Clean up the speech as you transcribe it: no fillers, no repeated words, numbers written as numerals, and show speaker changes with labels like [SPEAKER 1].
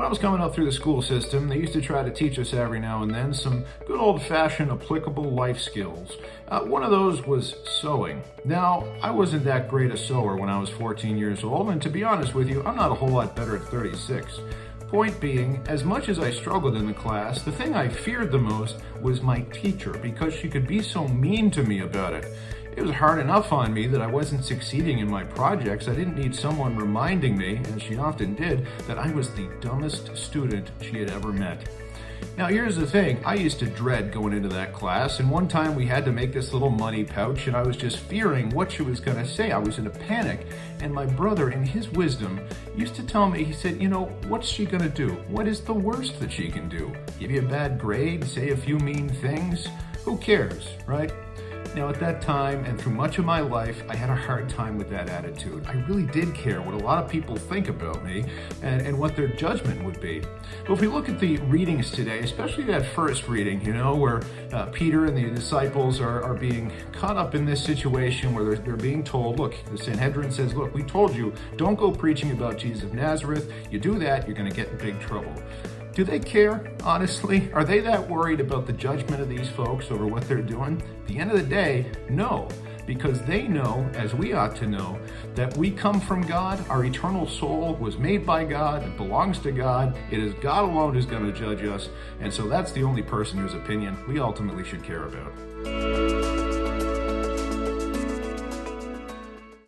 [SPEAKER 1] I was coming up through the school system, they used to try to teach us every now and then some good old-fashioned applicable life skills. One of those was sewing. Now, I wasn't that great a sewer when I was 14 years old, and to be honest with you, I'm not a whole lot better at 36. Point being, as much as I struggled in the class, the thing I feared the most was my teacher because she could be so mean to me about it. It was hard enough on me that I wasn't succeeding in my projects. I didn't need someone reminding me, and she often did, that I was the dumbest student she had ever met. Now here's the thing, I used to dread going into that class, and one time we had to make this little money pouch and I was just fearing what she was going to say. I was in a panic, and my brother, in his wisdom, used to tell me, he said, you know, what's she going to do? What is the worst that she can do? Give you a bad grade? Say a few mean things? Who cares, right? Now at that time and through much of my life, I had a hard time with that attitude. I really did care what a lot of people think about me and what their judgment would be. But if we look at the readings today, especially that first reading, you know, where Peter and the disciples are being caught up in this situation where they're being told, look, the Sanhedrin says, look, we told you, don't go preaching about Jesus of Nazareth. You do that, you're going to get in big trouble. Do they care, honestly? Are they that worried about the judgment of these folks over what they're doing? At the end of the day, no, because they know, as we ought to know, that we come from God, our eternal soul was made by God, it belongs to God, it is God alone who's going to judge us, and so that's the only person whose opinion we ultimately should care about.